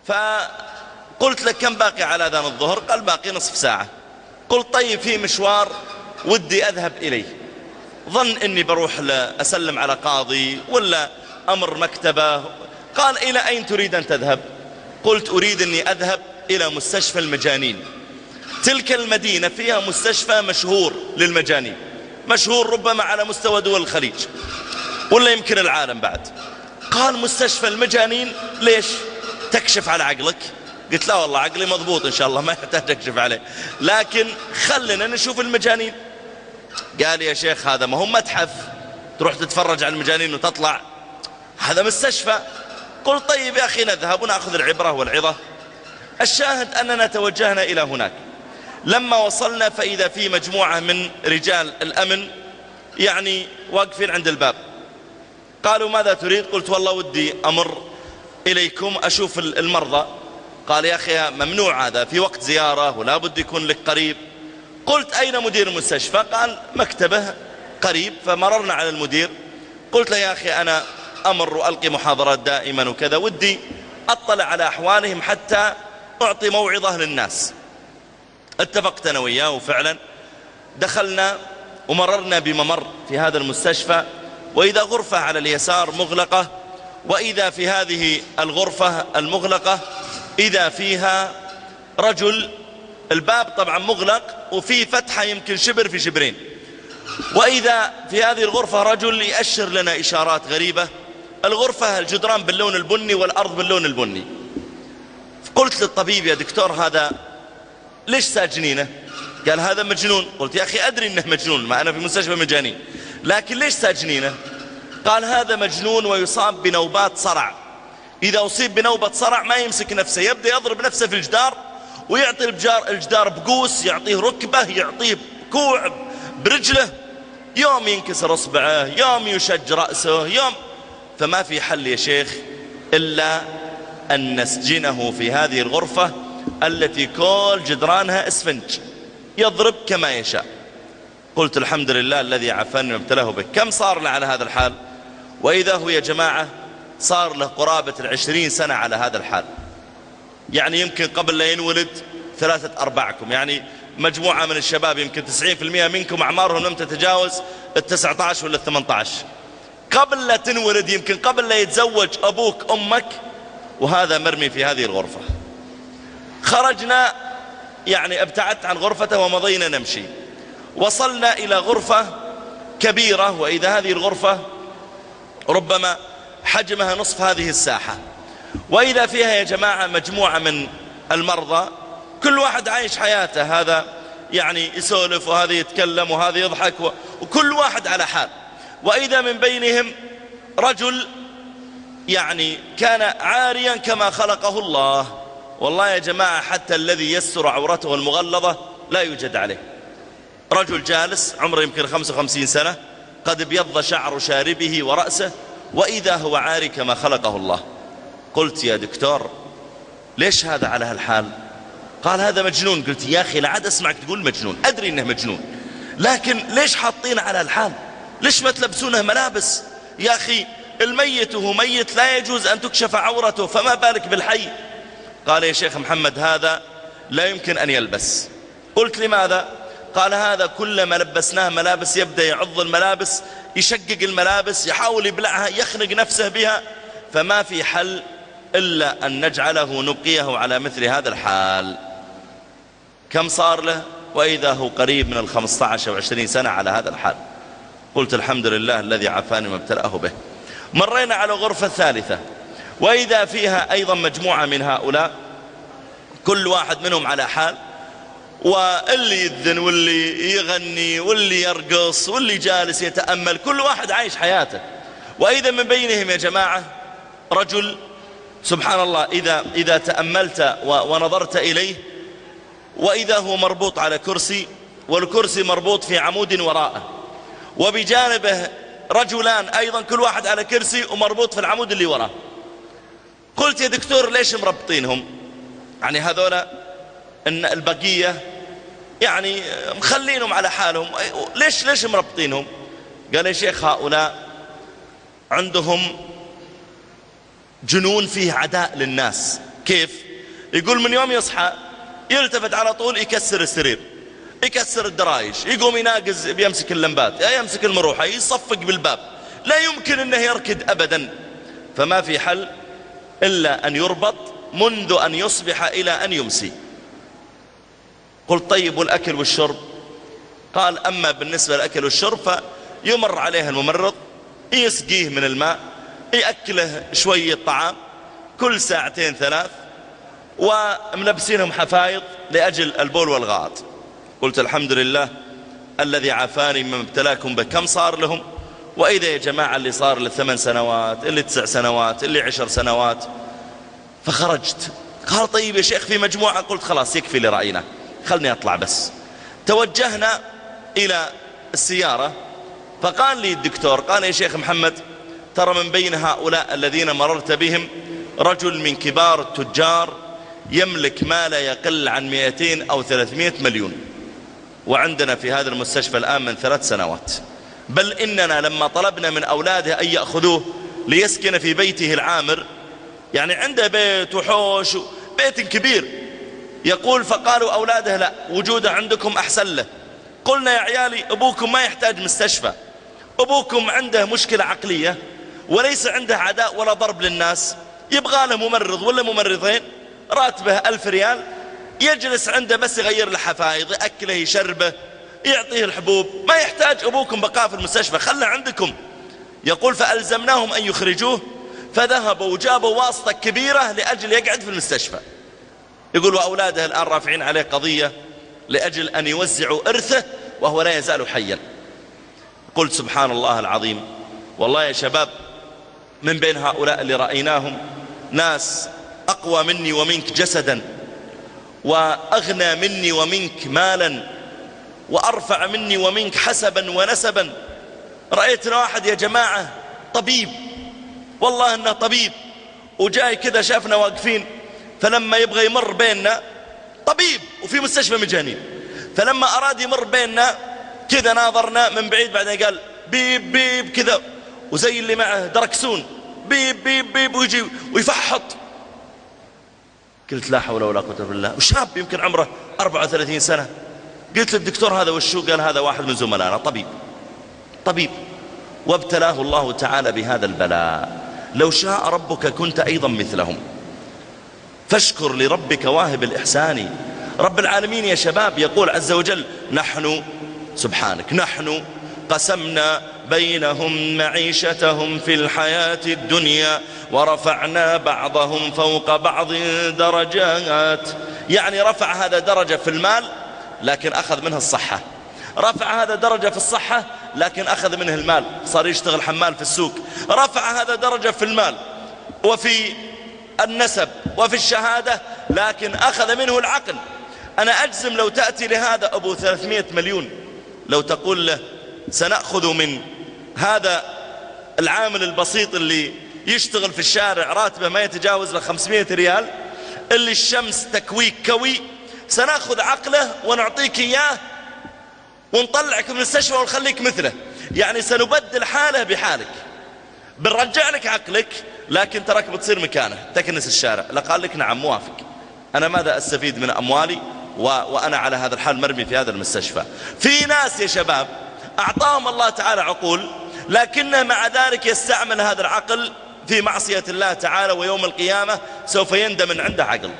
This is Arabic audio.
فقلت له كم باقي على أذان الظهر؟ قال باقي نصف ساعة. قلت طيب في مشوار ودي أذهب إليه، ظن أني بروح أسلم على قاضي ولا أمر مكتبة. قال إلى أين تريد أن تذهب؟ قلت أريد أني أذهب إلى مستشفى المجانين. تلك المدينة فيها مستشفى مشهور للمجانين، مشهور ربما على مستوى دول الخليج ولا يمكن العالم بعد. قال مستشفى المجانين ليش؟ تكشف على عقلك؟ قلت لا والله عقلي مضبوط إن شاء الله ما يحتاج أكشف عليه، لكن خلنا نشوف المجانين. قال يا شيخ هذا ما هو متحف تروح تتفرج على المجانين وتطلع، هذا مستشفى. قلت طيب يا أخي نذهب ونأخذ العبرة والعظة. الشاهد أننا توجهنا إلى هناك. لما وصلنا فإذا في مجموعة من رجال الأمن يعني واقفين عند الباب. قالوا ماذا تريد؟ قلت والله ودي أمر إليكم أشوف المرضى. قال يا أخي ممنوع، هذا في وقت زيارة ولا بد يكون لك قريب. قلت أين مدير المستشفى؟ قال مكتبه قريب. فمررنا على المدير، قلت له يا أخي أنا أمر وألقي محاضرات دائما وكذا، ودي أطلع على أحوالهم حتى أعطي موعظة للناس. اتفقت أنا وياه وفعلا دخلنا ومررنا بممر في هذا المستشفى، وإذا غرفة على اليسار مغلقة، وإذا في هذه الغرفة المغلقة إذا فيها رجل، الباب طبعا مغلق وفي فتحة يمكن شبر في شبرين، وإذا في هذه الغرفة رجل يأشر لنا إشارات غريبة. الغرفة الجدران باللون البني والأرض باللون البني. قلت للطبيب يا دكتور هذا ليش ساجنينه؟ قال هذا مجنون. قلت يا أخي أدري أنه مجنون، ما أنا في مستشفى مجانين، لكن ليش ساجنينه؟ قال هذا مجنون ويصاب بنوبات صرع، إذا أصيب بنوبة صرع ما يمسك نفسه، يبدأ يضرب نفسه في الجدار ويعطي الجدار بقوس، يعطيه ركبة، يعطيه كوع برجله، يوم ينكسر أصبعه، يوم يشج رأسه، يوم. فما في حل يا شيخ إلا أن نسجنه في هذه الغرفة التي كل جدرانها اسفنج، يضرب كما يشاء. قلت الحمد لله الذي عافاني وابتلاه به. كم صار له على هذا الحال؟ وإذا هو يا جماعة صار له قرابة 20 سنة على هذا الحال. يعني يمكن قبل لا ينولد 3/4كم، يعني مجموعة من الشباب يمكن 90% منكم أعمارهم لم تتجاوز 19 ولا 18، قبل لا تنولد، يمكن قبل لا يتزوج أبوك أمك، وهذا مرمي في هذه الغرفة. خرجنا يعني ابتعدت عن غرفته ومضينا نمشي، وصلنا إلى غرفة كبيرة، وإذا هذه الغرفة ربما حجمها نصف هذه الساحة، وإذا فيها يا جماعة مجموعة من المرضى كل واحد عايش حياته، هذا يعني يسولف وهذا يتكلم وهذا يضحك وكل واحد على حال. وإذا من بينهم رجل يعني كان عاريا كما خلقه الله، والله يا جماعة حتى الذي يستر عورته المغلظة لا يوجد عليه. رجل جالس عمره يمكن 55 سنة، قد ابيض شعر شاربه ورأسه، وإذا هو عاري كما خلقه الله. قلت يا دكتور ليش هذا على هالحال؟ قال هذا مجنون. قلت يا أخي لا عاد أسمعك تقول مجنون، أدري إنه مجنون، لكن ليش حاطين على الحال؟ ليش ما تلبسونه ملابس؟ يا أخي الميت وهو ميت لا يجوز أن تكشف عورته، فما بالك بالحي؟ قال يا شيخ محمد هذا لا يمكن أن يلبس. قلت لماذا؟ قال هذا كلما لبسناه ملابس يبدأ يعض الملابس، يشقق الملابس، يحاول يبلعها، يخنق نفسه بها، فما في حل إلا أن نجعله نبقيه على مثل هذا الحال. كم صار له؟ وإذا هو قريب من 15 أو 20 سنة على هذا الحال. قلت الحمد لله الذي عافاني وما ابتلاه به. مرينا على غرفة ثالثة، وإذا فيها أيضا مجموعة من هؤلاء كل واحد منهم على حال، واللي يذن واللي يغني واللي يرقص واللي جالس يتأمل، كل واحد عايش حياته. وإذا من بينهم يا جماعة رجل سبحان الله إذا تأملت ونظرت إليه، وإذا هو مربوط على كرسي، والكرسي مربوط في عمود وراءه، وبجانبه رجلان أيضا كل واحد على كرسي ومربوط في العمود اللي وراه. قلت يا دكتور ليش مربطينهم؟ يعني هذولا إن البقية يعني مخلينهم على حالهم، ليش مربطينهم؟ قال يا شيخ هؤلاء عندهم جنون فيه عداء للناس، كيف؟ يقول من يوم يصحى يلتفت على طول يكسر السرير، يكسر الدرايش، يقوم يناقز بيمسك اللمبات، يمسك المروحة، يصفق بالباب، لا يمكن أنه يركد أبدا. فما في حل إلا أن يربط منذ أن يصبح إلى أن يمسي. قلت طيب والأكل والشرب؟ قال أما بالنسبة للأكل والشرب فيمر عليه الممرض، يسقيه من الماء، يأكله شوية طعام كل ساعتين ثلاث، وملبسينهم حفايض لأجل البول والغائط. قلت الحمد لله الذي عافاني مما ابتلاكم به. كم صار لهم؟ وإذا يا جماعة اللي صار ل8 سنوات، اللي 9 سنوات، اللي 10 سنوات. فخرجت. قال طيب يا شيخ في مجموعة. قلت خلاص يكفي لرأينا، خلني أطلع بس. توجهنا إلى السيارة، فقال لي الدكتور، قال يا شيخ محمد ترى من بين هؤلاء الذين مررت بهم رجل من كبار التجار يملك ما لا يقل عن 200 أو 300 مليون، وعندنا في هذا المستشفى الآن من 3 سنوات، بل إننا لما طلبنا من أولاده أن يأخذوه ليسكن في بيته العامر، يعني عنده بيت وحوش بيت كبير، يقول فقالوا أولاده لا، وجوده عندكم أحسن له. قلنا يا عيالي أبوكم ما يحتاج مستشفى، أبوكم عنده مشكلة عقلية وليس عنده عداء ولا ضرب للناس، يبغى له ممرض ولا ممرضين، راتبه 1000 ريال، يجلس عنده بس يغير له حفايض، يأكله، يشربه، يعطيه الحبوب، ما يحتاج أبوكم بقاء في المستشفى، خله عندكم. يقول فألزمناهم أن يخرجوه، فذهبوا وجابوا واسطة كبيرة لأجل يقعد في المستشفى. يقول وأولاده الآن رافعين عليه قضية لأجل أن يوزعوا إرثه وهو لا يزال حيا. قلت سبحان الله العظيم، والله يا شباب من بين هؤلاء اللي رأيناهم ناس أقوى مني ومنك جسدا، وأغنى مني ومنك مالا، وأرفع مني ومنك حسبا ونسبا. رأيتنا واحد يا جماعة طبيب، والله إنه طبيب، وجاي كذا شافنا واقفين، فلما يبغى يمر بيننا، طبيب وفي مستشفى مجانين، فلما أراد يمر بيننا كذا ناظرنا من بعيد، بعدين قال بيب بيب كذا، وزي اللي معه دركسون بيب بيب بيب، ويجي ويفحط. قلت لا حول ولا قوة إلا بالله، وشاب يمكن عمره 34 سنة. قلت للدكتور هذا وشو؟ قال هذا واحد من زملائنا طبيب، وابتلاه الله تعالى بهذا البلاء. لو شاء ربك كنت أيضا مثلهم، فاشكر لربك واهب الإحسان. رب العالمين يا شباب يقول عز وجل نحن، سبحانك، نحن قسمنا بينهم معيشتهم في الحياة الدنيا ورفعنا بعضهم فوق بعض درجات. يعني رفع هذا درجة في المال لكن أخذ منه الصحة، رفع هذا درجة في الصحة لكن أخذ منه المال، صار يشتغل حمال في السوق. رفع هذا درجة في المال وفي النسب وفي الشهادة لكن أخذ منه العقل. أنا أجزم لو تأتي لهذا أبو 300 مليون، لو تقول له سنأخذ من هذا العامل البسيط اللي يشتغل في الشارع راتبه ما يتجاوز ل 500 ريال، اللي الشمس تكويك كوي، سنأخذ عقله ونعطيك إياه ونطلعك من المستشفى ونخليك مثله. يعني سنبدل حاله بحالك، بنرجع لك عقلك لكن تراك بتصير مكانه تكنس الشارع. لقال لك نعم موافق، أنا ماذا أستفيد من أموالي وأنا على هذا الحال مرمي في هذا المستشفى؟ في ناس يا شباب أعطاهم الله تعالى عقول لكنه مع ذلك يستعمل هذا العقل في معصية الله تعالى، ويوم القيامة سوف يندم عنده عقل.